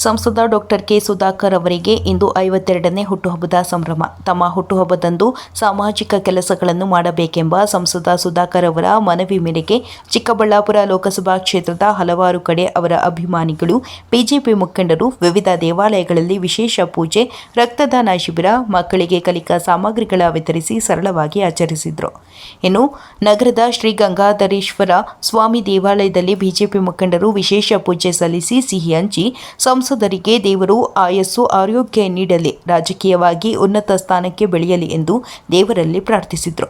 ಸಂಸದ doctor K Sudhakar ಅವರಿಗೆ ಇಂದು 52ನೇ ಹುಟ್ಟುಹಬ್ಬದ ಸಂಭ್ರಮ. ತಮ್ಮ ಹುಟ್ಟುಹಬ್ಬದಂದು ಸಾಮಾಜಿಕ ಕೆಲಸಗಳನ್ನು ಮಾಡಬೇಕೆಂಬ ಸಂಸದ ಸುಧಾಕರ್ ಅವರ ಮನವಿ ಮೇರೆಗೆ ಚಿಕ್ಕಬಳ್ಳಾಪುರ ಲೋಕಸಭಾ ಕ್ಷೇತ್ರದ ಹಲವಾರು ಕಡೆ ಅವರ ಅಭಿಮಾನಿಗಳು, ಬಿಜೆಪಿ ಮುಖಂಡರು ವಿವಿಧ ದೇವಾಲಯಗಳಲ್ಲಿ ವಿಶೇಷ ಪೂಜೆ, ರಕ್ತದಾನ ಶಿಬಿರ, ಮಕ್ಕಳಿಗೆ ಕಲಿಕಾ ಸಾಮಗ್ರಿಗಳ ವಿತರಿಸಿ ಸರಳವಾಗಿ ಆಚರಿಸಿದರು. ಇನ್ನು ನಗರದ ಶ್ರೀ ಗಂಗಾಧರೇಶ್ವರ ಸ್ವಾಮಿ ದೇವಾಲಯದಲ್ಲಿ ಬಿಜೆಪಿ ಮುಖಂಡರು ವಿಶೇಷ ಪೂಜೆ ಸಲ್ಲಿಸಿ ಸಿಹಿ ಹಂಚಿ ಸಂಸದರಿಗೆ ದೇವರು ಆಯಸ್ಸು ಆರೋಗ್ಯ ನೀಡಲಿ, ರಾಜಕೀಯವಾಗಿ ಉನ್ನತ ಸ್ಥಾನಕ್ಕೆ ಬೆಳೆಯಲಿ ಎಂದು ದೇವರಲ್ಲಿ ಪ್ರಾರ್ಥಿಸಿದರು.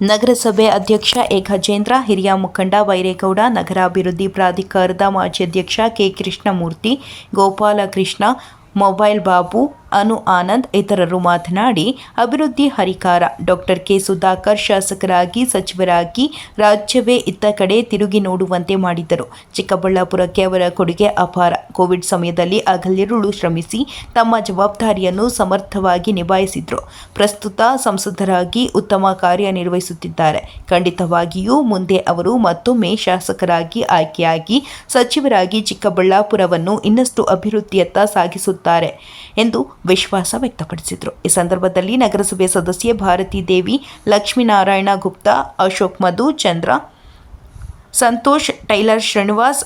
ನಗರಸಭೆ ಅಧ್ಯಕ್ಷ ಎ ಗಜೇಂದ್ರ, ಹಿರಿಯ ಮುಖಂಡ ಬೈರೇಗೌಡ, ನಗರಾಭಿವೃದ್ಧಿ ಪ್ರಾಧಿಕಾರದ ಮಾಜಿ ಅಧ್ಯಕ್ಷ ಕೆ ಕೃಷ್ಣಮೂರ್ತಿ, ಗೋಪಾಲಕೃಷ್ಣ, ಮೊಬೈಲ್ ಬಾಬು, ಅನು ಆನಂದ್ ಇತರರು ಮಾತನಾಡಿ, ಅಭಿವೃದ್ಧಿ ಹರಿಕಾರ ಡಾಕ್ಟರ್ ಕೆ ಸುಧಾಕರ್ ಶಾಸಕರಾಗಿ, ಸಚಿವರಾಗಿ ರಾಜ್ಯವೇ ಇತ್ತ ಕಡೆ ತಿರುಗಿ ನೋಡುವಂತೆ ಮಾಡಿದ್ದರು. ಚಿಕ್ಕಬಳ್ಳಾಪುರಕ್ಕೆ ಅವರ ಕೊಡುಗೆ ಅಪಾರ. ಕೋವಿಡ್ ಸಮಯದಲ್ಲಿ ಹಗಲಿರುಳು ಶ್ರಮಿಸಿ ತಮ್ಮ ಜವಾಬ್ದಾರಿಯನ್ನು ಸಮರ್ಥವಾಗಿ ನಿಭಾಯಿಸಿದ್ರು. ಪ್ರಸ್ತುತ ಸಂಸದರಾಗಿ ಉತ್ತಮ ಕಾರ್ಯನಿರ್ವಹಿಸುತ್ತಿದ್ದಾರೆ. ಖಂಡಿತವಾಗಿಯೂ ಮುಂದೆ ಅವರು ಮತ್ತೊಮ್ಮೆ ಶಾಸಕರಾಗಿ ಆಯ್ಕೆಯಾಗಿ ಸಚಿವರಾಗಿ ಚಿಕ್ಕಬಳ್ಳಾಪುರವನ್ನು ಇನ್ನಷ್ಟು ಅಭಿವೃದ್ಧಿಯತ್ತ ಸಾಗಿಸುತ್ತಾರೆ ಎಂದು ವಿಶ್ವಾಸ ವ್ಯಕ್ತಪಡಿಸಿದರು. ಈ ಸಂದರ್ಭದಲ್ಲಿ ನಗರಸಭೆ ಸದಸ್ಯೆ ಭಾರತಿ ದೇವಿ, ಲಕ್ಷ್ಮೀನಾರಾಯಣ ಗುಪ್ತಾ, ಅಶೋಕ್ ಮಧು, ಚಂದ್ರ, ಸಂತೋಷ್, ಟೈಲರ್ ಶ್ರೀನಿವಾಸ್,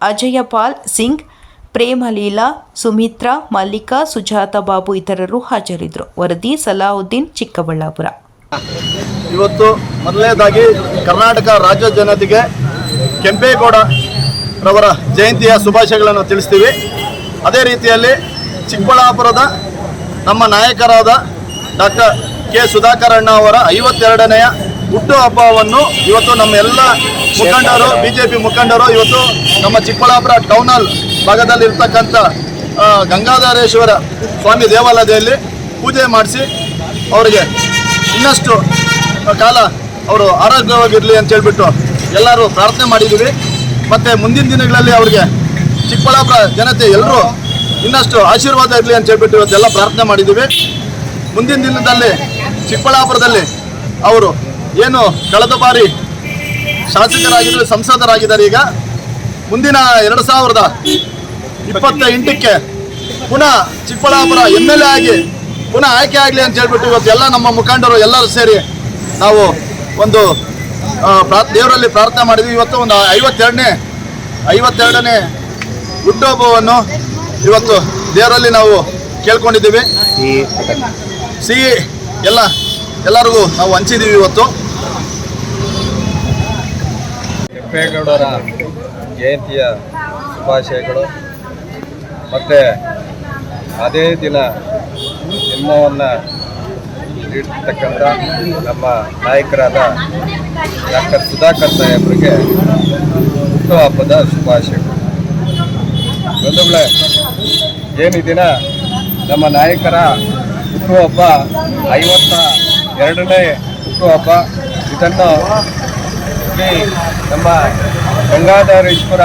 ಅಜಯಪಾಲ್ ಸಿಂಗ್, ಪ್ರೇಮಲೀಲಾ, ಸುಮಿತ್ರಾ, ಮಲ್ಲಿಕಾ, ಸುಜಾತ ಬಾಬು ಇತರರು ಹಾಜರಿದ್ದರು. ವರದಿ ಸಲಾವುದ್ದೀನ್, ಚಿಕ್ಕಬಳ್ಳಾಪುರ. ಇವತ್ತು ಮೊದಲನೇದಾಗಿ ಕರ್ನಾಟಕ ರಾಜ್ಯ ಜನತೆಗೆ ಕೆಂಪೇಗೌಡ ರವರ ಜಯಂತಿಯ ಶುಭಾಶಯಗಳನ್ನು ತಿಳಿಸ್ತೀವಿ. ಅದೇ ರೀತಿಯಲ್ಲಿ ಚಿಕ್ಕಬಳ್ಳಾಪುರದ ನಮ್ಮ ನಾಯಕರಾದ ಡಾಕ್ಟರ್ ಕೆ ಸುಧಾಕರ್ ಅಣ್ಣ ಅವರ 52ನೇಯ ಹುಟ್ಟುಹಬ್ಬವನ್ನು ಇವತ್ತು ನಮ್ಮ ಎಲ್ಲ ಮುಖಂಡರು, ಬಿಜೆಪಿ ಮುಖಂಡರು ಇವತ್ತು ನಮ್ಮ ಚಿಕ್ಕಬಳ್ಳಾಪುರ ಟೌನ್ ಹಾಲ್ ಭಾಗದಲ್ಲಿರ್ತಕ್ಕಂಥ ಗಂಗಾಧರೇಶ್ವರ ಸ್ವಾಮಿ ದೇವಾಲಯದಲ್ಲಿ ಪೂಜೆ ಮಾಡಿಸಿ ಅವರಿಗೆ ಇನ್ನಷ್ಟು ಕಾಲ ಅವರು ಆರೋಗ್ಯವಾಗಿರಲಿ ಅಂತ ಹೇಳ್ಬಿಟ್ಟು ಎಲ್ಲರೂ ಪ್ರಾರ್ಥನೆ ಮಾಡಿದ್ದೀವಿ. ಮತ್ತು ಮುಂದಿನ ದಿನಗಳಲ್ಲಿ ಅವ್ರಿಗೆ ಚಿಕ್ಕಬಳ್ಳಾಪುರ ಜನತೆ ಎಲ್ಲರೂ ಇನ್ನಷ್ಟು ಆಶೀರ್ವಾದ ಇರಲಿ ಅಂತ ಹೇಳ್ಬಿಟ್ಟು ಇವತ್ತೆಲ್ಲ ಪ್ರಾರ್ಥನೆ ಮಾಡಿದ್ದೀವಿ. ಮುಂದಿನ ದಿನದಲ್ಲಿ ಚಿಕ್ಕಬಳ್ಳಾಪುರದಲ್ಲಿ ಅವರು ಏನು ಕಳೆದ ಬಾರಿ ಶಾಸಕರಾಗಿದ್ದರೆ ಸಂಸದರಾಗಿದ್ದಾರೆ, ಈಗ ಮುಂದಿನ 2028ಕ್ಕೆ ಪುನಃ ಚಿಕ್ಕಬಳ್ಳಾಪುರ MLA ಆಗಿ ಪುನಃ ಆಯ್ಕೆ ಆಗಲಿ ಅಂತ ಹೇಳ್ಬಿಟ್ಟು ಇವತ್ತೆಲ್ಲ ನಮ್ಮ ಮುಖಂಡರು ಎಲ್ಲರೂ ಸೇರಿ ನಾವು ಒಂದು ದೇವರಲ್ಲಿ ಪ್ರಾರ್ಥನೆ ಮಾಡಿದ್ವಿ. ಇವತ್ತು ಒಂದು 52ನೇ ಹುಟ್ಟುಹಬ್ಬವನ್ನು ಇವತ್ತು ದೇವರಲ್ಲಿ ನಾವು ಕೇಳ್ಕೊಂಡಿದ್ದೀವಿ. ಸಿಹಿ ಎಲ್ಲರಿಗೂ ನಾವು ಹಂಚಿದ್ದೀವಿ. ಇವತ್ತು ಕೆಂಪೇಗೌಡರ ಜಯಂತಿಯ ಶುಭಾಶಯಗಳು. ಮತ್ತು ಅದೇ ದಿನ ಜನ್ಮವನ್ನು ನೀಡ್ತಕ್ಕಂಥ ನಮ್ಮ ನಾಯಕರಾದ ಡಾಕ್ಟರ್ ಸುಧಾಕರ್ ಸಾಹೇಬರಿಗೆ ಹುಟ್ಟುಹಬ್ಬದ ಶುಭಾಶಯಗಳು. ಬಂಧುಗಳೇ, ಏನು ದಿನ ನಮ್ಮ ನಾಯಕರ ಹುಟ್ಟುಹಬ್ಬ 52ನೇ ಹುಟ್ಟುಹಬ್ಬ. ಇದನ್ನು ನಮ್ಮ ಗಂಗಾಧರೇಶ್ವರ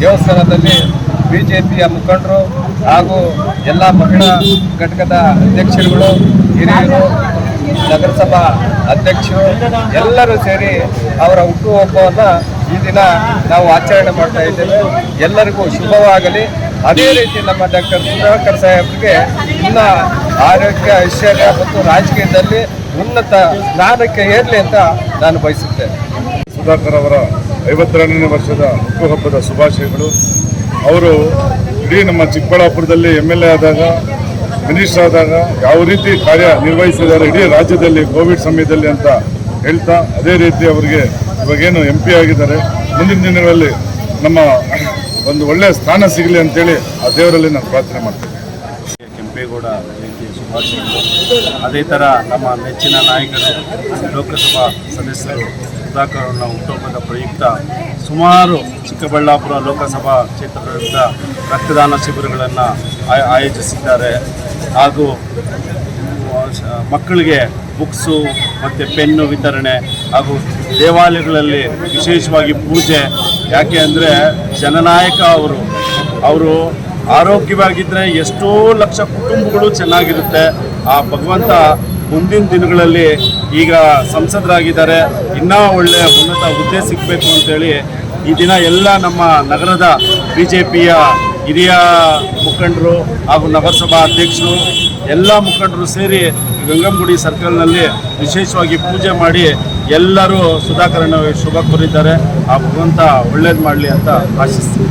ದೇವಸ್ಥಾನದಲ್ಲಿ ಬಿಜೆಪಿಯ ಮುಖಂಡರು ಹಾಗೂ ಎಲ್ಲ ಮಹಿಳಾ ಘಟಕದ ಅಧ್ಯಕ್ಷರುಗಳು, ಹಿರಿಯರು, ನಗರಸಭಾ ಅಧ್ಯಕ್ಷರು ಎಲ್ಲರೂ ಸೇರಿ ಅವರ ಹುಟ್ಟುಹಬ್ಬವನ್ನು ಈ ದಿನ ನಾವು ಆಚರಣೆ ಮಾಡ್ತಾ ಇದ್ದೇವೆ. ಎಲ್ಲರಿಗೂ ಶುಭವಾಗಲಿ. ಅದೇ ರೀತಿ ನಮ್ಮ ಡಾಕ್ಟರ್ ಸುಧಾಕರ್ ಸಾಹೇಬರಿಗೆ ಇನ್ನು ಆರೋಗ್ಯ, ಐಶ್ವರ್ಯ ಮತ್ತು ರಾಜಕೀಯದಲ್ಲಿ ಉನ್ನತ ಸ್ಥಾನಕ್ಕೆ ಏರಲಿ ಅಂತ ನಾನು ಬಯಸುತ್ತೇನೆ. ಸುಧಾಕರ್ ಅವರ 52ನೇ ವರ್ಷದ ಹುಟ್ಟುಹಬ್ಬದ ಶುಭಾಶಯಗಳು. ಅವರು ಇಡೀ ನಮ್ಮ ಚಿಕ್ಕಬಳ್ಳಾಪುರದಲ್ಲಿ MLA ಆದಾಗ, ಮಿನಿಸ್ಟರ್ ಆದಾಗ ಯಾವ ರೀತಿ ಕಾರ್ಯನಿರ್ವಹಿಸಿದ್ದಾರೆ ಇಡೀ ರಾಜ್ಯದಲ್ಲಿ ಕೋವಿಡ್ ಸಮಯದಲ್ಲಿ ಅಂತ ಹೇಳ್ತಾ, ಅದೇ ರೀತಿ ಅವರಿಗೆ ಇವಾಗೇನು MP ಆಗಿದ್ದಾರೆ, ಮುಂದಿನ ದಿನಗಳಲ್ಲಿ ನಮ್ಮ ಒಂದು ಒಳ್ಳೆಯ ಸ್ಥಾನ ಸಿಗಲಿ ಅಂತೇಳಿ ಆ ದೇವರಲ್ಲಿ ನಾನು ಪ್ರಾರ್ಥನೆ ಮಾಡ್ತೇನೆ. ಕೆಂಪೇಗೌಡ ಜಯಂತಿಯ ಶುಭಾಶಯಗಳು. ಅದೇ ಥರ ನಮ್ಮ ನೆಚ್ಚಿನ ನಾಯಕರು ಲೋಕಸಭಾ ಸದಸ್ಯರು ಸುಧಾಕರ್ ಅವರ ಹುಟ್ಟುಹಬ್ಬದ ಪ್ರಯುಕ್ತ ಸುಮಾರು ಚಿಕ್ಕಬಳ್ಳಾಪುರ ಲೋಕಸಭಾ ಕ್ಷೇತ್ರಗಳಿಂದ ರಕ್ತದಾನ ಶಿಬಿರಗಳನ್ನು ಆಯೋಜಿಸಿದ್ದಾರೆ. ಹಾಗೂ ಮಕ್ಕಳಿಗೆ ಬುಕ್ಸು ಮತ್ತು ಪೆನ್ನು ವಿತರಣೆ ಹಾಗೂ ದೇವಾಲಯಗಳಲ್ಲಿ ವಿಶೇಷವಾಗಿ ಪೂಜೆ. ಯಾಕೆ ಅಂದರೆ ಜನನಾಯಕ ಅವರು ಆರೋಗ್ಯವಾಗಿದ್ದರೆ ಎಷ್ಟೋ ಲಕ್ಷ ಕುಟುಂಬಗಳು ಚೆನ್ನಾಗಿರುತ್ತೆ. ಆ ಭಗವಂತ ಮುಂದಿನ ದಿನಗಳಲ್ಲಿ ಈಗ ಸಂಸದರಾಗಿದ್ದಾರೆ, ಇನ್ನೂ ಒಳ್ಳೆಯ ಉನ್ನತ ಹುದ್ದೆ ಸಿಗಬೇಕು ಅಂತೇಳಿ ಈ ದಿನ ಎಲ್ಲ ನಮ್ಮ ನಗರದ BJPಯ ಹಿರಿಯ ಮುಖಂಡರು ಹಾಗೂ ನಗರಸಭಾ ಅಧ್ಯಕ್ಷರು ಎಲ್ಲ ಮುಖಂಡರು ಸೇರಿ ಗಂಗಂಗುಡಿ ಸರ್ಕಲ್ನಲ್ಲಿ ವಿಶೇಷವಾಗಿ ಪೂಜೆ ಮಾಡಿ ಎಲ್ಲರೂ ಸುಧಾಕರಣ್ಣ ಶುಭ ಕೋರಿದ್ದಾರೆ. ಆ ಭಗವಂತ ಒಳ್ಳೇದು ಮಾಡಲಿ ಅಂತ ಆಶಿಸ್ತೀನಿ.